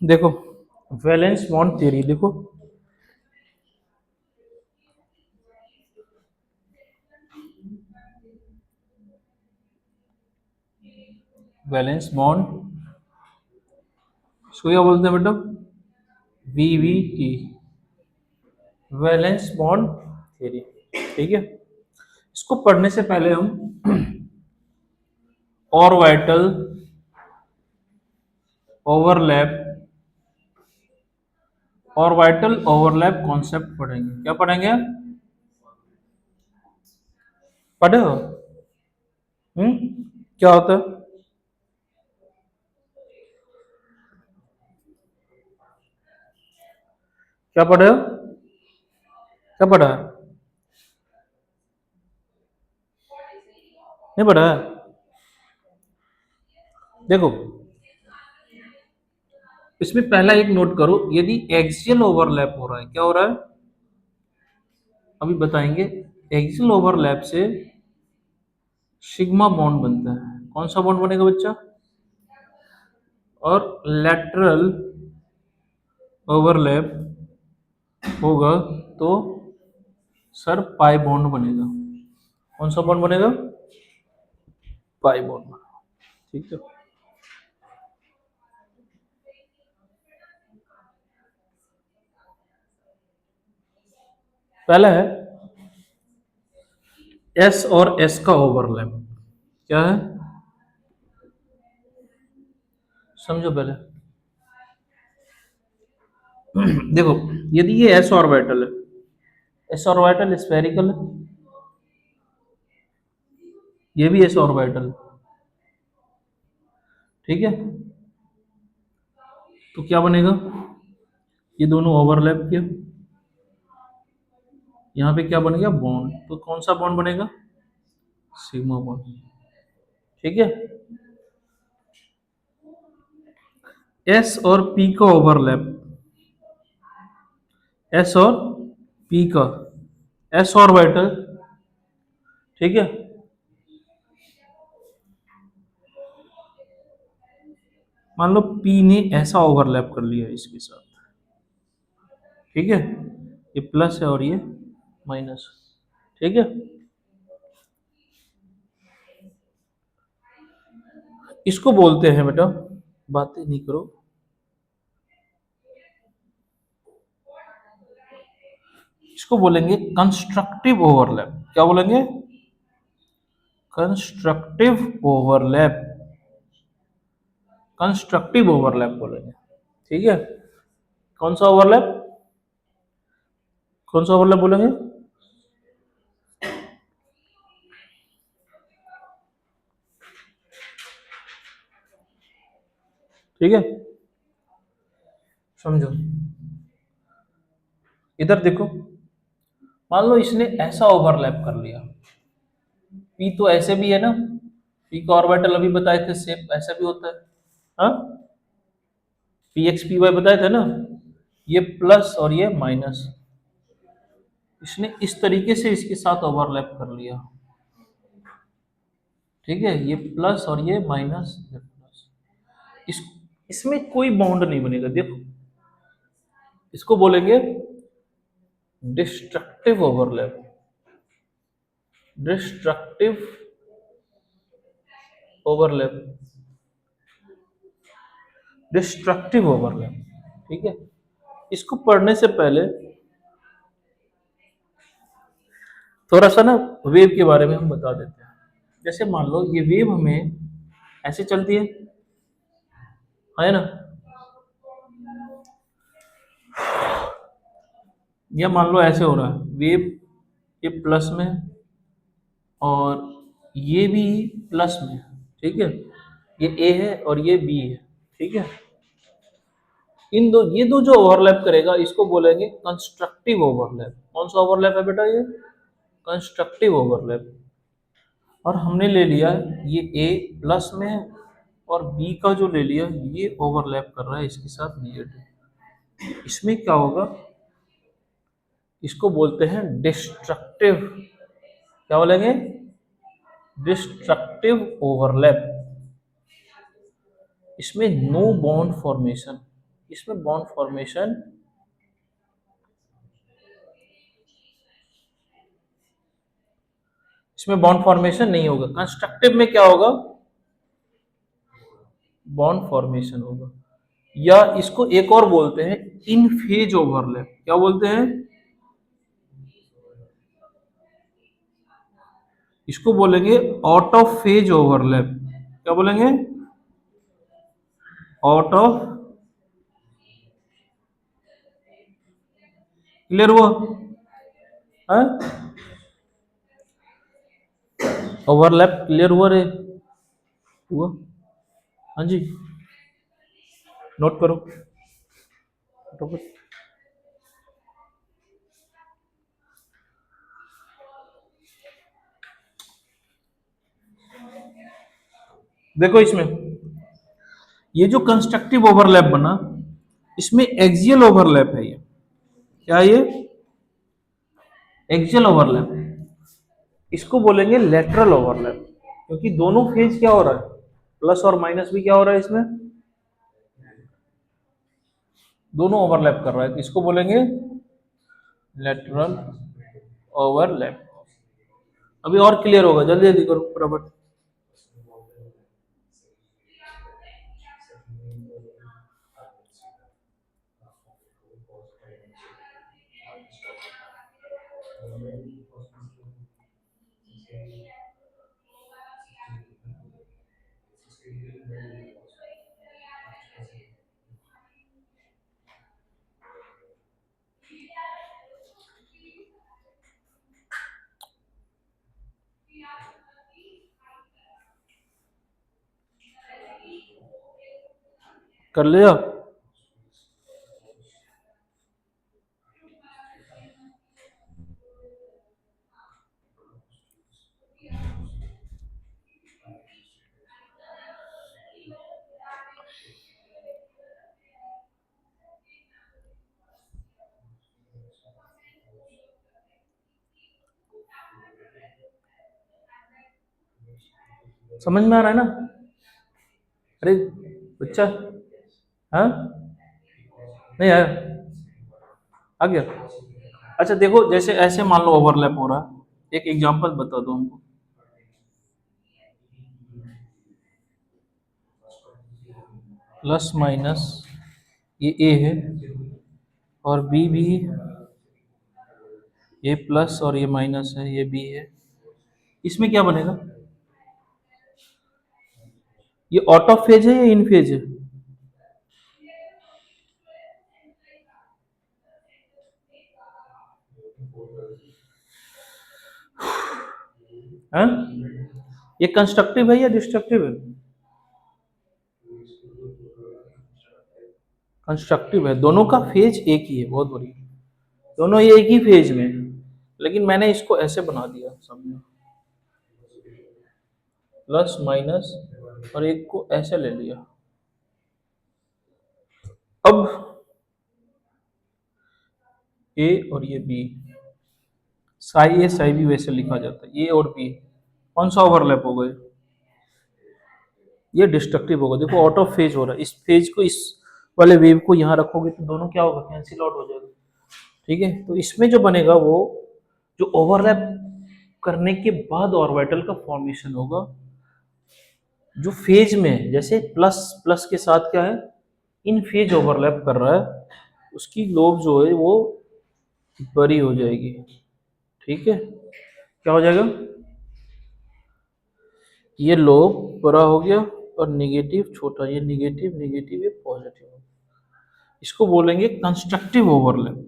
देखो valence bond theory देखो, valence bond इसको क्या बोलते हैं बेटा, वीवीटी, वैलेंस बॉन्ड थ्योरी। ठीक है, इसको पढ़ने से पहले हम orbital overlap, orbital overlap concept पढ़ेंगे। क्या पढ़ेंगे, पढ़े हो? क्या होता है? क्या पढ़े हो? क्या पढ़ा है? नहीं पढ़ा है? देखो इसमें पहला एक नोट करो, यदि एक्सियल ओवरलैप हो रहा है, क्या हो रहा है अभी बताएंगे, एक्सियल ओवरलैप से सिग्मा बॉन्ड बनता है। कौन सा बॉन्ड बनेगा बच्चा? और लैटरल ओवरलैप होगा तो सर पाई बॉन्ड बनेगा। कौन सा बॉन्ड बनेगा? पाई बॉन्ड बनेगा। ठीक है, पहला है एस और एस का ओवरलैप। क्या है समझो पहले। देखो यदि ये एस ऑर्बिटल है, एस ऑर्बिटल स्फेरिकल है, ये भी एस ऑर्बिटल, ठीक है, तो क्या बनेगा, ये दोनों ओवरलैप किया, यहाँ पे क्या बन गया बॉन्ड, तो कौन सा बॉन्ड बनेगा? Sigma bond. ठीक है, एस और पी का ओवरलैप, एस और पी का, एस ऑर्बिटल, ठीक है, मान लो पी ने ऐसा ओवरलैप कर लिया इसके साथ, ठीक है, ये प्लस है और ये माइनस, ठीक है, इसको बोलते हैं बेटा, बातें नहीं करो, इसको बोलेंगे कंस्ट्रक्टिव ओवरलैप। क्या बोलेंगे? कंस्ट्रक्टिव ओवरलैप, कंस्ट्रक्टिव ओवरलैप बोलेंगे। ठीक है, कौन सा ओवरलैप, कौन सा ओवरलैप बोलेंगे? ठीक है, समझो, इधर देखो, मान लो इसने ऐसा ओवरलैप कर लिया, पी तो ऐसे भी है ना, पी का ऑर्बिटल अभी बताए थे सेम ऐसा भी होता है, हाँ, पी एक्स पी वाई बताए थे ना, ये प्लस और ये माइनस, इसने इस तरीके से इसके साथ ओवरलैप कर लिया, ठीक है, ये प्लस और ये माइनस, ये प्लस, इस इसमें कोई बॉन्ड नहीं बनेगा। देखो इसको बोलेंगे destructive overlap, destructive overlap, destructive overlap, ठीक है, इसको पढ़ने से पहले थोड़ा सा ना वेव के बारे में हम बता देते हैं। जैसे मान लो ये वेव हमें ऐसे चलती है ना, या मान लो ऐसे हो रहा है वेव, ये प्लस में और ये भी प्लस में, ठीक है, ये ए है और ये बी है, ठीक है, इन दो, ये दो जो ओवरलैप करेगा इसको बोलेंगे कंस्ट्रक्टिव ओवरलैप। कौन सा ओवरलैप है बेटा? ये कंस्ट्रक्टिव ओवरलैप। और हमने ले लिया ये ए प्लस में है और बी का जो ले लिया ये ओवरलैप कर रहा है इसके साथ निगेटिव, इसमें क्या होगा, इसको बोलते हैं डिस्ट्रक्टिव, क्या बोलेंगे, डिस्ट्रक्टिव ओवरलैप। इसमें नो बॉन्ड फॉर्मेशन, इसमें बॉन्ड फॉर्मेशन, इसमें बॉन्ड फॉर्मेशन नहीं होगा। कंस्ट्रक्टिव में क्या होगा, बॉन्ड फॉर्मेशन होगा। या इसको एक और बोलते हैं इन फेज ओवरलैप, क्या बोलते हैं, इसको बोलेंगे आउट ऑफ फेज ओवरलैप, क्या बोलेंगे, आउट ऑफ, क्लियर हुआ, ओवरलैप क्लियर हुआ रे, हुआ, हाँ जी, नोट करो फटाफट। देखो इसमें ये जो कंस्ट्रक्टिव ओवरलैप बना, इसमें एक्सियल ओवरलैप है, ये क्या है, ये एक्सियल ओवरलैप, इसको बोलेंगे लेटरल ओवरलैप, क्योंकि दोनों फेज क्या हो रहा है, प्लस और माइनस भी क्या हो रहा है इसमें, दोनों ओवरलैप कर रहा है, तो इसको बोलेंगे लेटरल ओवरलैप। अभी और क्लियर होगा, जल्दी जल्दी करो फटाफट। कर लिया, समझ में आ रहा है ना, अरे बच्चा, हाँ नहीं आया, आ गया। अच्छा देखो, जैसे ऐसे मान लो ओवरलैप हो रहा है, एक एग्जांपल बता दो हमको, प्लस माइनस ये ए है और बी भी, ये प्लस और ये माइनस है, ये बी है, इसमें क्या बनेगा, ये आउट ऑफ फेज है या इन फेज है, हाँ? ये कंस्ट्रक्टिव है या डिस्ट्रक्टिव है, कंस्ट्रक्टिव है, दोनों का फेज एक ही है, बहुत बढ़िया, दोनों ये एक ही फेज में, लेकिन मैंने इसको ऐसे बना दिया, समझो, प्लस माइनस और एक को ऐसे ले लिया। अब ए और ये बी, साई ए साई बी वैसे लिखा जाता है, ए और बी कौन सा ओवरलैप हो गए, ये डिस्ट्रक्टिव होगा। देखो आउट ऑफ फेज हो रहा है, इस फेज को, इस वाले वेव को यहाँ रखोगे तो दोनों क्या होगा, कैंसिल आउट हो जाएगा, ठीक है। तो इसमें जो बनेगा वो, जो ओवरलैप करने के बाद ऑर्बिटल का फॉर्मेशन होगा, जो फेज में है, जैसे प्लस प्लस के साथ क्या है, इन फेज ओवरलैप कर रहा है, उसकी लोब जो है वो बड़ी हो जाएगी, ठीक है, क्या हो जाएगा, ये लोब बड़ा हो गया और निगेटिव छोटा, ये निगेटिव निगेटिव, ये पॉजिटिव, इसको बोलेंगे कंस्ट्रक्टिव ओवरलैप।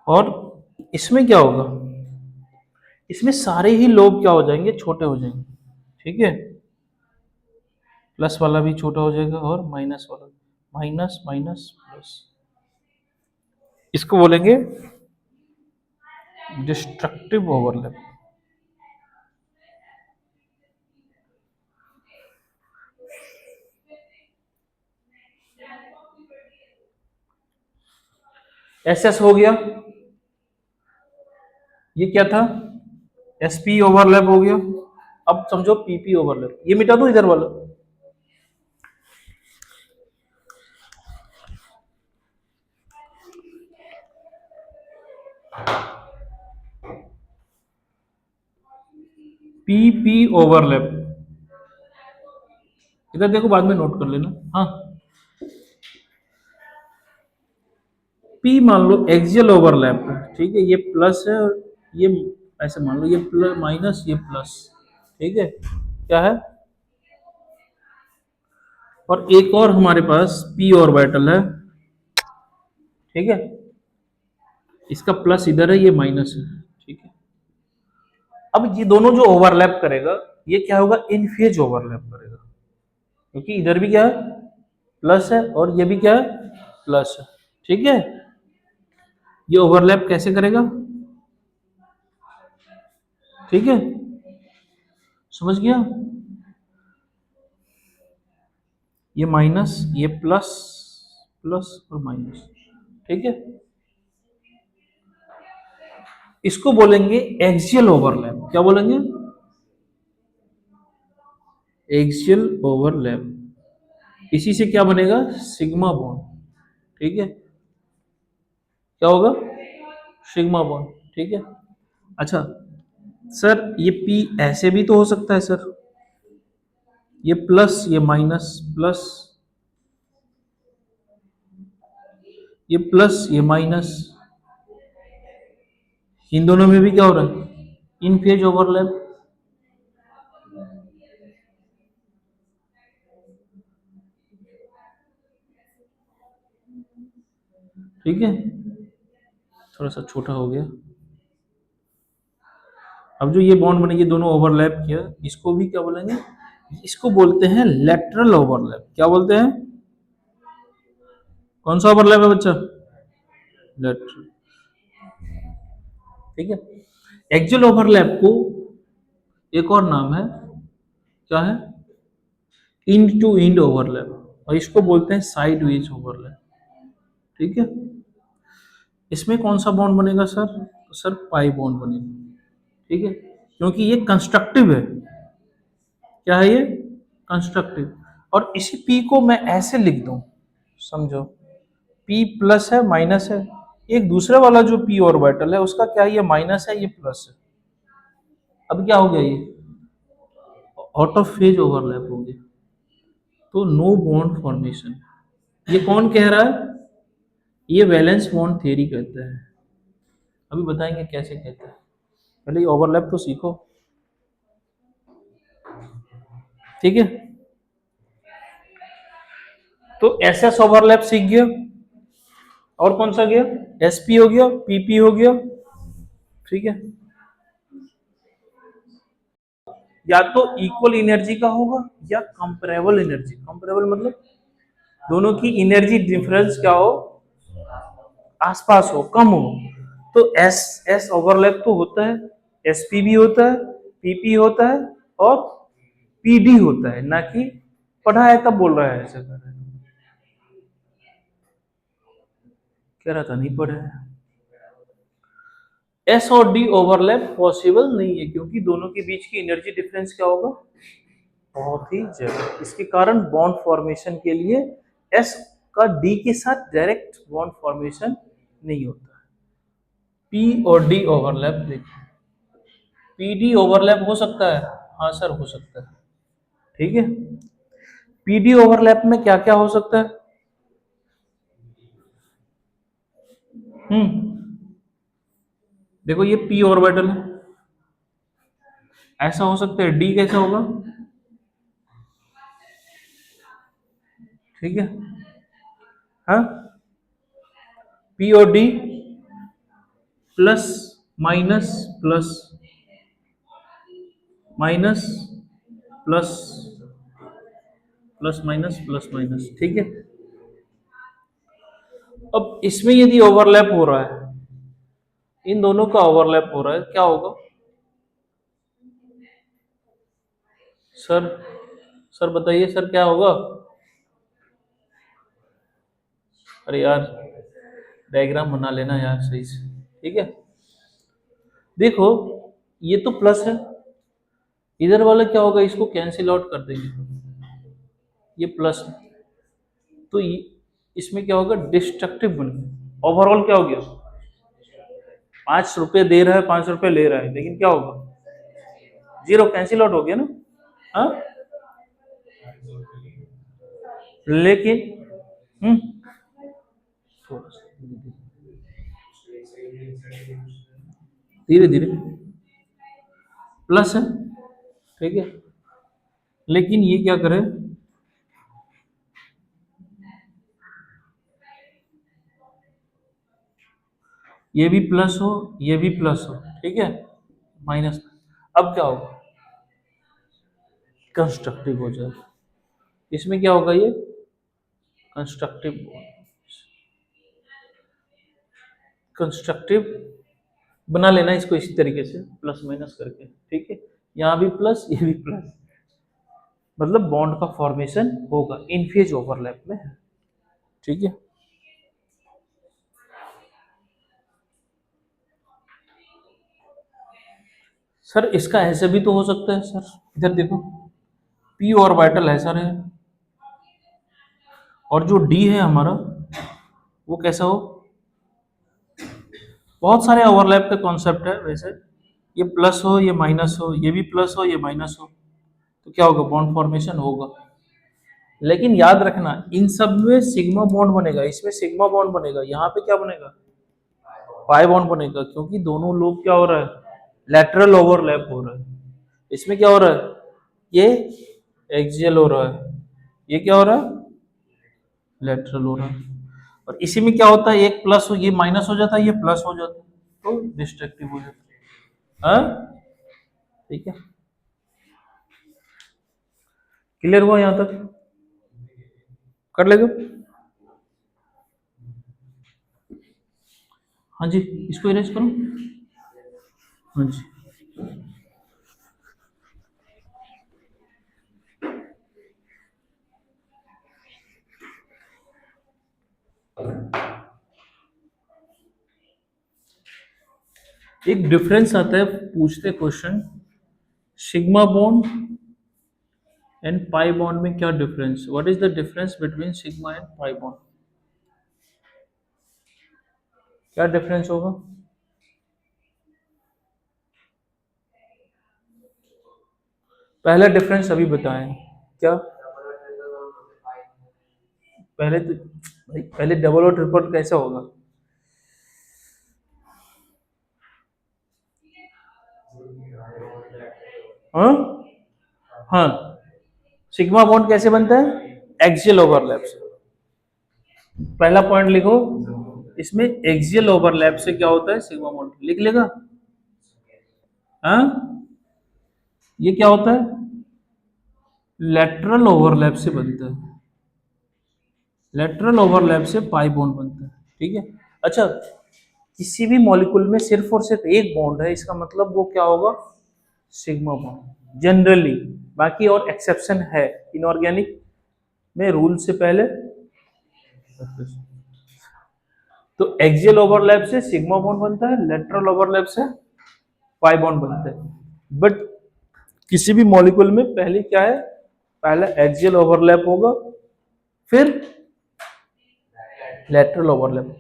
और इसमें क्या होगा, इसमें सारे ही लोब क्या हो जाएंगे, छोटे हो जाएंगे, ठीक है, प्लस वाला भी छोटा हो जाएगा और माइनस वाला, माइनस माइनस प्लस, इसको बोलेंगे डिस्ट्रक्टिव ओवरलैप। एस एस हो गया, ये क्या था, एस पी ओवरलैप हो गया। अब समझो पीपी ओवरलैप, ये मिटा दो इधर वाला। पीपी ओवरलैप, इधर देखो बाद में नोट कर लेना। हाँ, पी मान लो एक्सियल ओवरलैप है, ठीक है, ये प्लस है और ये ऐसे मान लो, ये प्लस माइनस ये प्लस, ठीक है, क्या है। और एक और हमारे पास पी ऑर्बिटल है, ठीक है, इसका प्लस इधर है, ये माइनस है, ठीक है। अब ये दोनों जो ओवरलैप करेगा, ये क्या होगा, इन फेज ओवरलैप करेगा, क्योंकि इधर भी क्या है, प्लस है और ये भी क्या है, प्लस है, ठीक है। ये ओवरलैप कैसे करेगा, ठीक है, समझ गया। ये माइनस ये प्लस, प्लस और माइनस, ठीक है, इसको बोलेंगे एक्सियल ओवरलैप। क्या बोलेंगे, एक्सियल ओवरलैप। इसी से क्या बनेगा, सिग्मा बॉन्ड, ठीक है, क्या होगा, सिग्मा बॉन्ड, ठीक है। अच्छा सर, ये पी ऐसे भी तो हो सकता है सर, ये प्लस ये माइनस, प्लस ये प्लस ये माइनस, इन दोनों में भी क्या हो रहा है, इन फेज ओवरलैप, ठीक है। थोड़ा सा छोटा हो गया। अब जो ये बॉन्ड बने, ये दोनों ओवरलैप किया, इसको भी क्या बोलेंगे, इसको बोलते हैं लेटरल ओवरलैप। क्या बोलते हैं, कौन सा ओवरलैप है बच्चा, लेटरल, ठीक है। एक्सियल ओवरलैप को एक और नाम है, क्या है, इंड टू इंड ओवरलैप, और इसको बोलते हैं साइड वेज ओवरलैप, ठीक है। इसमें कौन सा बॉन्ड बनेगा सर, तो सर पाई बॉन्ड बनेगा, ठीक है, क्योंकि ये कंस्ट्रक्टिव है। क्या है ये, कंस्ट्रक्टिव। और इसी पी को मैं ऐसे लिख दूं, समझो, पी प्लस है माइनस है, एक दूसरे वाला जो पी ऑर्बिटल है उसका क्या है, ये माइनस है ये प्लस है। अब क्या हो गया, ये आउट ऑफ फेज ओवरलैप हो गया, तो नो बॉन्ड फॉर्मेशन। ये कौन कह रहा है, ये वैलेंस बॉन्ड थ्योरी कहता है। अभी बताएंगे कैसे कहता है, पहले ये ओवरलैप तो सीखो, ठीक है। तो एस एस ओवरलैप सीख गया, और कौन सा गया, एसपी हो गया, पीपी हो गया, ठीक है। या तो इक्वल एनर्जी का होगा या कंपेरेबल एनर्जी, कंपेरेबल मतलब दोनों की एनर्जी डिफरेंस क्या हो, आसपास हो, कम हो। तो एस एस ओवरलैप तो होता है, एसपी भी होता है, पीपी होता है, और पीडी होता है, ना कि पढ़ा है तब बोल रहा है ऐसा कर रहा है, कह रहा था नहीं पढ़ा है। एस और डी ओवरलैप पॉसिबल नहीं है, क्योंकि दोनों के बीच की एनर्जी डिफरेंस क्या होगा, बहुत ही ज्यादा। इसके कारण बॉन्ड फॉर्मेशन के लिए एस का डी के साथ डायरेक्ट बॉन्ड फॉर्मेशन नहीं होता है। पी और डी ओवरलैप देखो, पीडी ओवरलैप हो सकता है, हाँ सर हो सकता है, ठीक है। पीडी ओवरलैप में क्या क्या हो सकता है, देखो ये पी ऑर्बिटल है, ऐसा हो सकता है, डी कैसा होगा, ठीक है, हाँ, पी और D plus minus plus minus plus plus minus plus minus, ठीक है। अब इसमें यदि ओवरलैप हो रहा है, इन दोनों का ओवरलैप हो रहा है, क्या होगा सर, सर बताइए सर क्या होगा, अरे यार डायग्राम बना लेना यार सही से, ठीक है। देखो ये तो प्लस है, इधर वाला क्या होगा, इसको कैंसिल आउट कर देंगे, ये प्लस है, तो इसमें क्या होगा, डिस्ट्रक्टिव बन गया। ओवरऑल क्या हो गया, 5 रुपए दे रहा है, 5 रुपए ले रहा है, लेकिन क्या होगा, जीरो, कैंसिल आउट हो गया ना। हाँ, लेकिन धीरे धीरे प्लस है, ठीक है, लेकिन ये क्या करे, ये भी प्लस हो, ये भी प्लस हो, ठीक है, माइनस। अब क्या होगा, कंस्ट्रक्टिव हो जाएगा, इसमें क्या होगा, ये कंस्ट्रक्टिव, कंस्ट्रक्टिव बना लेना इसको इसी तरीके से प्लस माइनस करके, ठीक है, यहाँ भी प्लस, ये भी प्लस, मतलब बॉन्ड का फॉर्मेशन होगा इन फेज ओवरलैप में, ठीक है। सर इसका ऐसे भी तो हो सकता है सर, इधर देखो, पी ऑर्बिटल है सर है, और जो डी है हमारा वो कैसा हो, बहुत सारे ओवरलैप का कॉन्सेप्ट है वैसे, ये प्लस हो, ये माइनस हो, ये भी प्लस हो, ये माइनस हो, तो क्या होगा, बॉन्ड फॉर्मेशन होगा। लेकिन याद रखना इन सब में सिग्मा बॉन्ड बनेगा, इसमें सिग्मा बॉन्ड बनेगा, यहाँ पे क्या बनेगा, पाई बॉन्ड बनेगा, क्योंकि दोनों लोग क्या हो रहा है, लेटरल ओवरलैप हो रहा है। इसमें क्या हो रहा है, ये एक्सियल हो रहा है, ये क्या हो रहा है, लेटरल हो रहा है, और इसी में क्या होता है, एक प्लस हो, ये माइनस हो जाता है, ये प्लस हो जाता है, तो डिस्ट्रक्टिव हो जाता है। हाँ, ठीक है, क्लियर हुआ यहाँ तक, कर लेगा। हाँ जी, इसको इरेज करो। हाँ जी, एक डिफरेंस आता है, पूछते question, sigma bond and pi bond में क्या difference, what is the difference between sigma and pi bond, क्या डिफरेंस होगा। पहला डिफरेंस अभी बताएं, क्या, पहले तो भाई, पहले डबल और ट्रिपल कैसा होगा, हाँ, हाँ, सिग्मा बॉन्ड कैसे बनता है, एक्सियल ओवरलैप से, पहला पॉइंट लिखो, इसमें एक्सियल ओवरलैप से क्या होता है, सिग्मा बॉन्ड, लिख लेगा। हाँ, ये क्या होता है, लेटरल ओवरलैप से बनता है, लेटरल ओवरलैप से पाई बॉन्ड बनता है, ठीक है। अच्छा, किसी भी मॉलिक्यूल में सिर्फ और सिर्फ एक बॉन्ड है, इसका मतलब वो क्या होगा, सिग्मा बॉन्ड जनरली, बाकी और एक्सेप्शन है इनऑर्गेनिक में, रूल से पहले। तो एक्सियल ओवरलैप से सिग्मा बॉन्ड बनता है, लेटरल ओवरलैप से पाई बॉन्ड बनता है, बट किसी भी मॉलिक्यूल में पहले क्या है, पहले एक्सियल ओवरलैप होगा, फिर लेटरल ओवरलैप,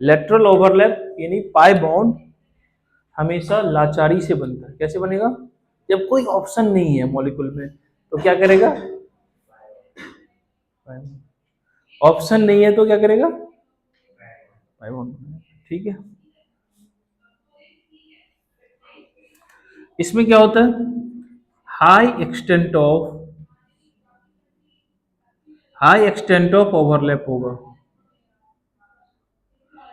लेटरल ओवरलैप यानी पाई बॉन्ड हमेशा लाचारी से बनता है, कैसे बनेगा, जब कोई ऑप्शन नहीं है मॉलिक्यूल में तो क्या करेगा, ऑप्शन नहीं है तो क्या करेगा, पाई बॉन्ड, ठीक है। इसमें क्या होता है, high extent of, high extent of overlap होगा,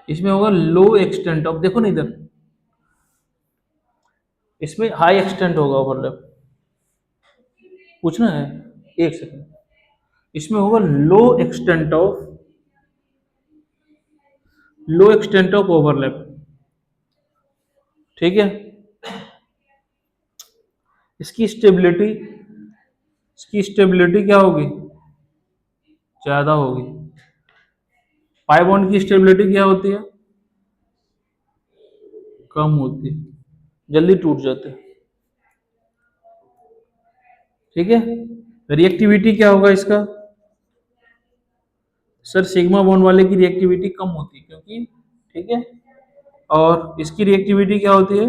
इसमें होगा लो एक्सटेंट ऑफ, देखो ना इधर, इसमें हाई एक्सटेंट होगा ओवरलैप, पूछना है, एक सेकंड, इसमें होगा low extent of, low extent of overlap, ठीक है। इसकी स्टेबिलिटी, इसकी स्टेबिलिटी क्या होगी, ज्यादा होगी, पाई बॉन्ड की स्टेबिलिटी क्या होती है? कम होती है, जल्दी टूट जाते हैं। ठीक है। रिएक्टिविटी क्या होगा इसका? सर सिग्मा बॉन्ड वाले की रिएक्टिविटी कम होती है, क्योंकि ठीक है, और इसकी रिएक्टिविटी क्या होती है?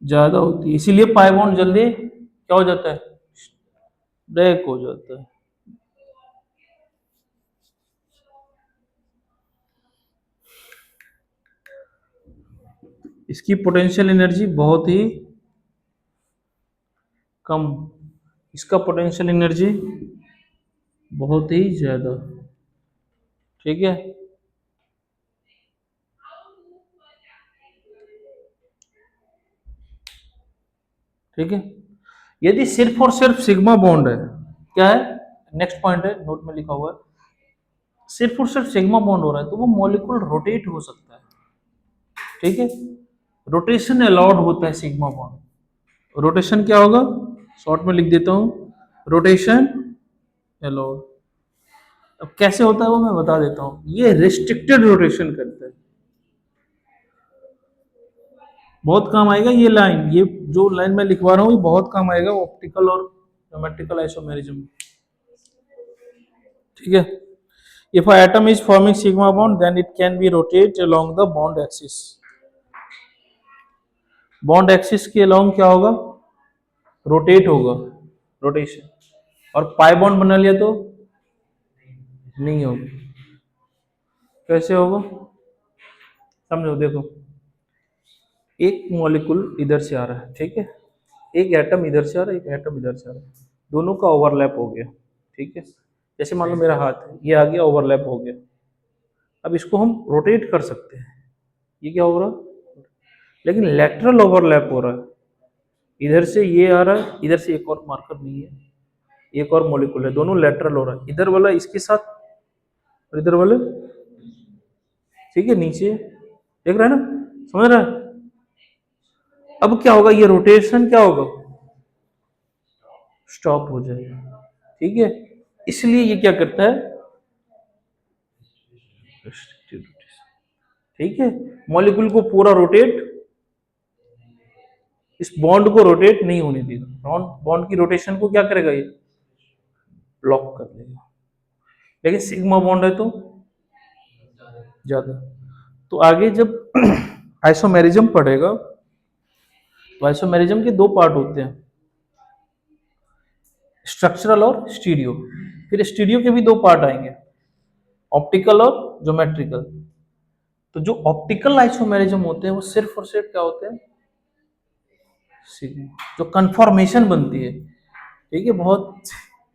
ज्यादा होती है, इसीलिए पाई बॉन्ड जल्दी क्या हो जाता है? ब्रेक हो जाता है। इसकी पोटेंशियल एनर्जी बहुत ही कम, इसका पोटेंशियल एनर्जी बहुत ही ज्यादा। ठीक है। ठीक है। यदि सिर्फ और सिर्फ सिग्मा बॉन्ड है, क्या है, नेक्स्ट पॉइंट है, नोट में लिखा हुआ है, सिर्फ और सिर्फ सिग्मा बॉन्ड हो रहा है तो वो मॉलिक्यूल रोटेट हो सकता है। ठीक है। रोटेशन अलाउड होता है सिग्मा बॉन्ड। रोटेशन क्या होगा? शॉर्ट में लिख देता हूं, रोटेशन अलाउड। अब कैसे होता है वो मैं बता देता हूं। ये रिस्ट्रिक्टेड रोटेशन करता है। बहुत काम आएगा ये लाइन, ये जो लाइन मैं लिखवा रहा हूँ ये बहुत काम आएगा ऑप्टिकल और ज्योमेट्रिकल आइसोमेरिज्म। ठीक है। If a atom is forming sigma bond then it can be rotate along the bond axis. Bond axis के अलोंग क्या होगा? रोटेट होगा, रोटेशन। और पाई बॉन्ड बना लिया तो नहीं होगा। कैसे होगा? समझो, देखो, एक मॉलिक्यूल इधर से आ रहा है, ठीक है, एक एटम इधर से आ रहा है, एक एटम इधर से आ रहा है, दोनों का ओवरलैप हो गया। ठीक है। जैसे मान लो मेरा हाथ है, ये आ गया, ओवरलैप हो गया। अब इसको हम रोटेट कर सकते हैं। ये क्या हो रहा है? लेकिन लेटरल ओवरलैप हो रहा है। इधर से ये आ रहा है, इधर से एक और मार्कर नहीं है, एक और मॉलिक्यूल है, दोनों लेटरल हो रहा है, इधर वाला इसके साथ और इधर वाले। ठीक है, नीचे देख रहा है ना, समझ रहा है? अब क्या होगा? ये रोटेशन क्या होगा? स्टॉप हो जाएगा। ठीक है। इसलिए ये क्या करता है? restricted rotation। ठीक है। मॉलिक्यूल को पूरा रोटेट, इस बॉन्ड को रोटेट नहीं होने देगा। बॉन्ड की रोटेशन को क्या करेगा? ये ब्लॉक कर देगा। लेकिन सिग्मा बॉन्ड है तो ज्यादा। तो आगे जब आइसोमेरिज्म पढ़ेगा तो आइसोमेरिज्म के दो पार्ट होते हैं, स्ट्रक्चरल और स्टीरियो। फिर स्टीरियो के भी दो पार्ट आएंगे, ऑप्टिकल और ज्योमेट्रिकल। तो जो ऑप्टिकल आइसोमेरिज्म होते हैं वो सिर्फ और सिर्फ क्या होते हैं? जो कंफर्मेशन बनती है। ठीक है, बहुत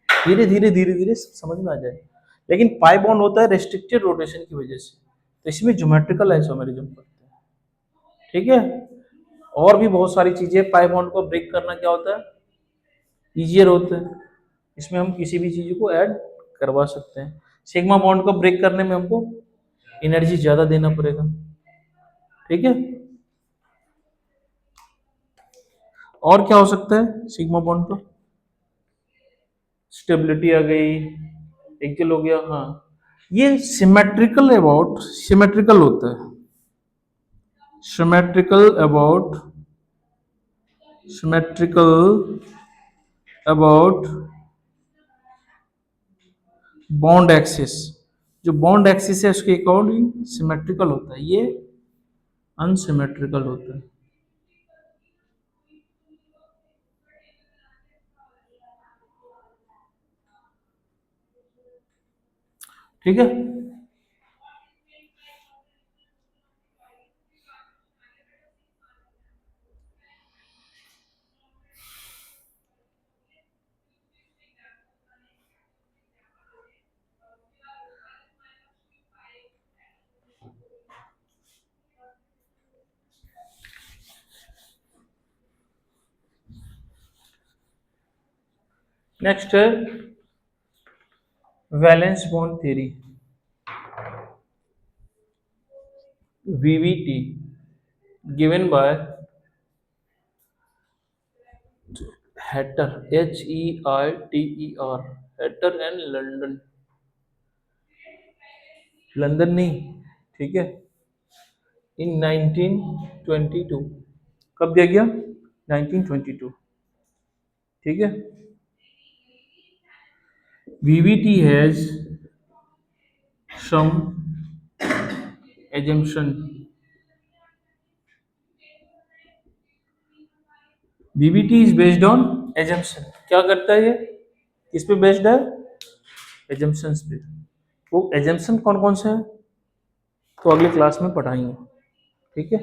धीरे धीरे समझ में आ जाए। लेकिन पाई बॉन्ड होता है रेस्ट्रिक्टेड रोटेशन की वजह से, तो इसमें ज्योमेट्रिकल आइसोमेरिज्म पड़ता है। ठीक है। और भी बहुत सारी चीजें, पाई बॉन्ड को ब्रेक करना क्या होता है? इजियर होता है। इसमें हम किसी भी चीज को ऐड करवा सकते हैं। सिग्मा बॉन्ड को ब्रेक करने में हमको एनर्जी ज्यादा देना पड़ेगा। ठीक है। और क्या हो सकता है सिग्मा बॉन्ड पर? स्टेबिलिटी आ गई, एक हो गया, हाँ। ये सिमेट्रिकल होता है, symmetrical about symmetrical about bond axis. जो बॉन्ड एक्सिस है उसके अकॉर्डिंग सिमेट्रिकल होता है, ये अनसिमेट्रिकल होता है। ठीक है। नेक्स्ट है valence bond theory, VVT, given by Hatter, HEITER, Hatter and London. London नहीं, ठीक है, इन 1922। कब दिया गया? 1922, ठीक है। VVT has some assumption। VVT is based on assumption। क्या करता है ये? किस पे बेस्ड है? assumptions पे। वो assumption कौन कौन से हैं तो अगले क्लास में पढ़ाएंगे, ठीक है।